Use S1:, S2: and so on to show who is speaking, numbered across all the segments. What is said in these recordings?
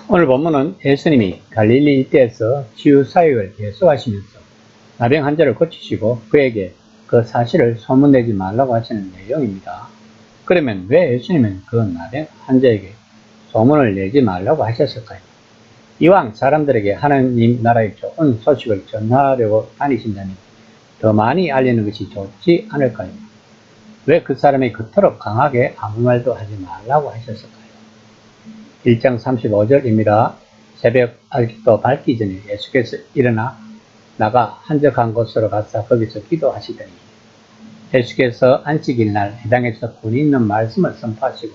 S1: 오늘 본문은 예수님이 갈릴리 일대에서 치유 사역을 계속하시면서 나병 환자를 고치시고 그에게 그 사실을 소문내지 말라고 하시는 내용입니다. 그러면 왜 예수님은 그 나병 환자에게 소문을 내지 말라고 하셨을까요? 이왕 사람들에게 하나님 나라의 좋은 소식을 전하려고 다니신다면 더 많이 알리는 것이 좋지 않을까요? 왜 그 사람이 그토록 강하게 아무 말도 하지 말라고 하셨을까요? 1장 35절입니다. 새벽 아직도 밝기 전에 예수께서 일어나 나가 한적한 곳으로 가서 거기서 기도하시더니 예수께서 안식일 날 해당에서 권위 있는 말씀을 선포하시고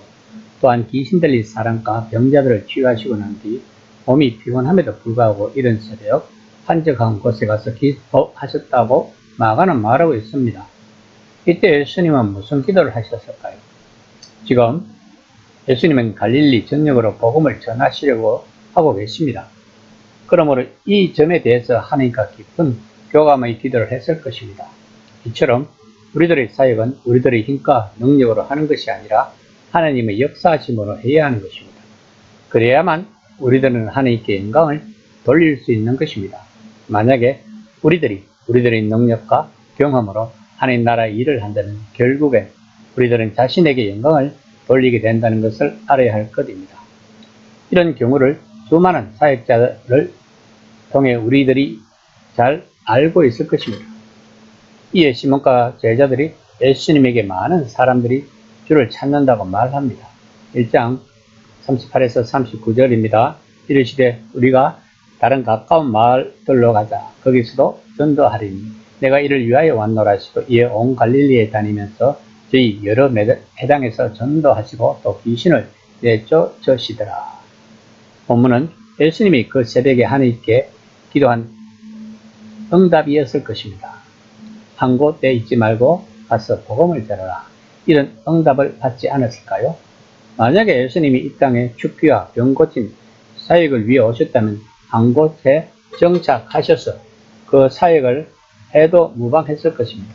S1: 또한 귀신 들린 사람과 병자들을 치유하시고 난 뒤 몸이 피곤함에도 불구하고 이른 새벽 한적한 곳에 가서 기도하셨다고 마가는 말하고 있습니다. 이때 예수님은 무슨 기도를 하셨을까요? 지금 예수님은 갈릴리 전역으로 복음을 전하시려고 하고 계십니다. 그러므로 이 점에 대해서 하나님과 깊은 교감의 기도를 했을 것입니다. 이처럼 우리들의 사역은 우리들의 힘과 능력으로 하는 것이 아니라 하나님의 역사하심으로 해야 하는 것입니다. 그래야만 우리들은 하나님께 영광을 돌릴 수 있는 것입니다. 만약에 우리들의 능력과 경험으로 하나님 나라의 일을 한다면 결국엔 우리들은 자신에게 영광을 돌리게 된다는 것을 알아야 할 것입니다. 이런 경우를 수많은 사역자를 통해 우리들이 잘 알고 있을 것입니다. 이에 시몬과 제자들이 예수님에게 많은 사람들이 주를 찾는다고 말합니다. 1장 38에서 39절입니다. 이르시되 우리가 다른 가까운 마을들로 가자. 거기서도 전도하리니 내가 이를 위하여 왔노라 하시고 이에 온 갈릴리에 다니면서 저희 여러 회당에서 전도하시고 또 귀신을 내쫓으시더라. 본문은 예수님이 그 새벽에 하나님께 기도한 응답이었을 것입니다. 한 곳에 있지 말고 가서 복음을 전하라. 이런 응답을 받지 않았을까요? 만약에 예수님이 이 땅에 죽기와 병고침 사역을 위해 오셨다면 한 곳에 정착하셔서 그 사역을 해도 무방했을 것입니다.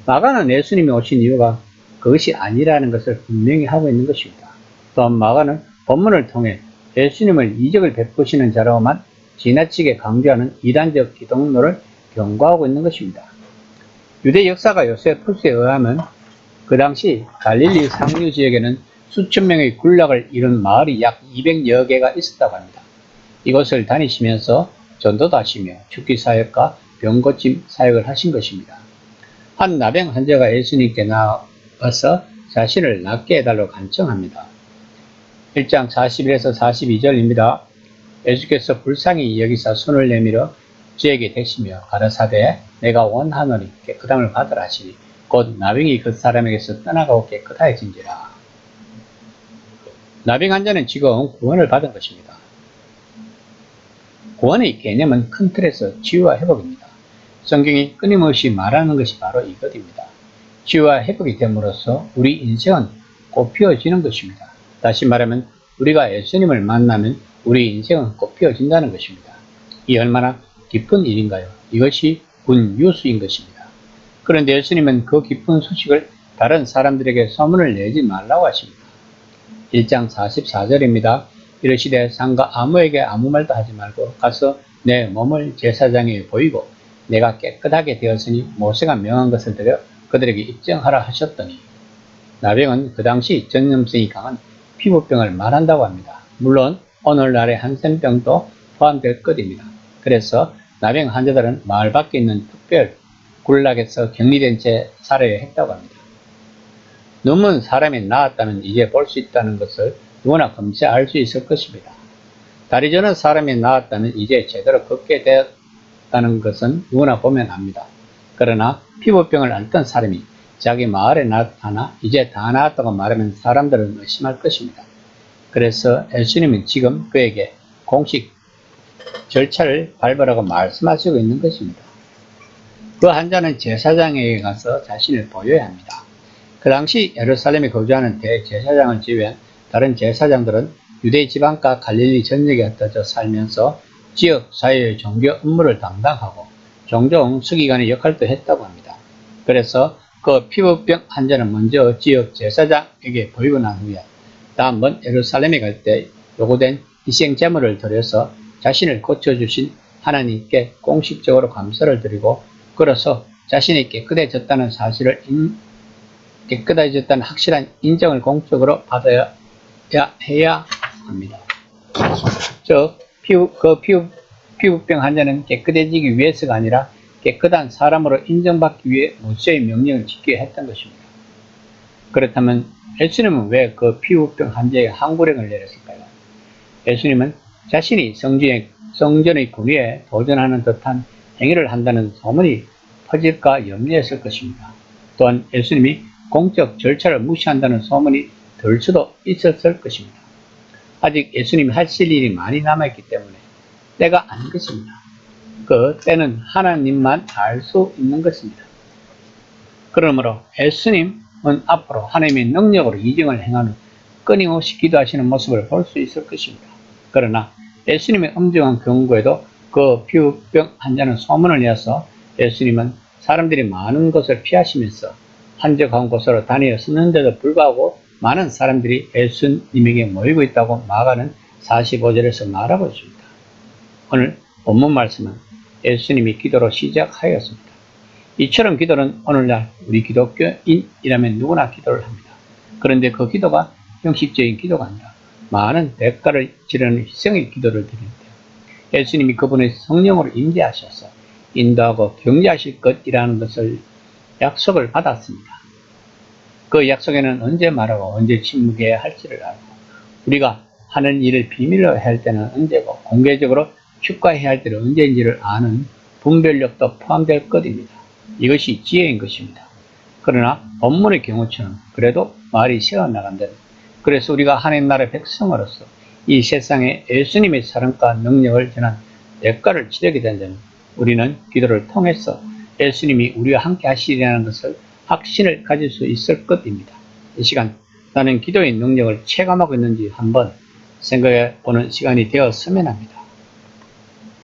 S1: 마가는 예수님이 오신 이유가 그것이 아니라는 것을 분명히 하고 있는 것입니다. 또한 마가는 본문을 통해 예수님을 이적을 베푸시는 자로만 지나치게 강조하는 이단적 기독론을 경고하고 있는 것입니다. 유대 역사가 요세푸스에 의하면 그 당시 갈릴리 상류 지역에는 수천 명의 군락을 이룬 마을이 약 200여 개가 있었다고 합니다. 이곳을 다니시면서 전도도 하시며 죽기 사역과 병고침 사역을 하신 것입니다. 한 나병 환자가 예수님께 나와서 자신을 낫게 해달라고 간청합니다. 1장 41에서 42절입니다. 예수께서 불쌍히 여기사 손을 내밀어 저에게 대시며 가라사대 내가 원하노니 깨끗함을 받으라 하시니 곧 나병이 그 사람에게서 떠나가고 깨끗해진지라. 나병 환자는 지금 구원을 받은 것입니다. 구원의 개념은 큰 틀에서 치유와 회복입니다. 성경이 끊임없이 말하는 것이 바로 이것입니다. 치유와 회복이 됨으로써 우리 인생은 꽃피어지는 것입니다. 다시 말하면 우리가 예수님을 만나면 우리 인생은 꽃피어진다는 것입니다. 이 얼마나 기쁜 일인가요? 이것이 굿뉴스인 것입니다. 그런데 예수님은 그 기쁜 소식을 다른 사람들에게 소문을 내지 말라고 하십니다. 1장 44절입니다. 이르시되 상가 아무에게 아무 말도 하지 말고 가서 내 몸을 제사장에게 보이고 내가 깨끗하게 되었으니 모세가 명한 것을 들여 그들에게 입증하라 하셨더니 나병은 그 당시 전염성이 강한 피부병을 말한다고 합니다. 물론 오늘날의 한센병도 포함될 것입니다. 그래서 나병 환자들은 마을 밖에 있는 특별 군락에서 격리된 채 살아야 했다고 합니다. 눈먼 사람이 나았다면 이제 볼 수 있다는 것을 누구나 금세 알 수 있을 것입니다. 다리 저는 사람이 나았다면 이제 제대로 걷게 되었다는 것은 누구나 보면 압니다. 그러나 피부병을 앓던 사람이 자기 마을에 나타나 이제 다 나았다고 말하면 사람들은 의심할 것입니다. 그래서 예수님은 지금 그에게 공식 절차를 밟으라고 말씀하시고 있는 것입니다. 그 환자는 제사장에게 가서 자신을 보여야 합니다. 그 당시 예루살렘에 거주하는 대제사장을 제외한 다른 제사장들은 유대 지방과 갈릴리 전역에 흩어져 살면서 지역 사회의 종교 업무를 담당하고 종종 서기관의 역할도 했다고 합니다. 그래서 그 피부병 환자는 먼저 지역 제사장에게 보이고 난 후에 다음번 예루살렘에 갈 때 요구된 희생제물을 드려서 자신을 고쳐주신 하나님께 공식적으로 감사를 드리고, 그래서 자신이 깨끗해졌다는 깨끗해졌다는 확실한 인정을 공적으로 받아야 해야 합니다. 즉, 피부병 환자는 깨끗해지기 위해서가 아니라 깨끗한 사람으로 인정받기 위해 모세의 명령을 지켜야 했던 것입니다. 그렇다면 예수님은 왜 그 피부병 환자의 항구령을 내렸을까요? 예수님은 자신이 성전의 군위에 도전하는 듯한 행위를 한다는 소문이 퍼질까 염려했을 것입니다. 또한 예수님이 공적 절차를 무시한다는 소문이 들 수도 있었을 것입니다. 아직 예수님이 하실 일이 많이 남아있기 때문에 때가 아닌 것입니다. 그 때는 하나님만 알 수 있는 것입니다. 그러므로 예수님은 앞으로 하나님의 능력으로 이정을 행하는 끊임없이 기도하시는 모습을 볼 수 있을 것입니다. 그러나 예수님의 엄정한 경고에도 그 피부병 환자는 소문을 내어서 예수님은 사람들이 많은 것을 피하시면서 한적한 곳으로 다니었는데도 불구하고 많은 사람들이 예수님에게 모이고 있다고 마가는 45절에서 말하고 있습니다. 오늘 본문 말씀은 예수님이 기도로 시작하였습니다. 이처럼 기도는 오늘날 우리 기독교인이라면 누구나 기도를 합니다. 그런데 그 기도가 형식적인 기도가 아니라 많은 대가를 치르는 희생의 기도를 드리는데요. 예수님이 그분의 성령으로 임재하셔서 인도하고 경제하실 것이라는 것을 약속을 받았습니다. 그 약속에는 언제 말하고 언제 침묵해야 할지를 알고, 우리가 하는 일을 비밀로 해야 할 때는 언제고 공개적으로 축하해야 할 때는 언제인지를 아는 분별력도 포함될 것입니다. 이것이 지혜인 것입니다. 그러나 본문의 경우처럼 그래도 말이 새어나간다면, 그래서 우리가 하나님 나라의 백성으로서 이 세상에 예수님의 사랑과 능력을 전한 대가를 치르게 된다면 우리는 기도를 통해서 예수님이 우리와 함께 하시리라는 것을 확신을 가질 수 있을 것입니다. 이 시간 나는 기도의 능력을 체감하고 있는지 한번 생각해 보는 시간이 되었으면 합니다.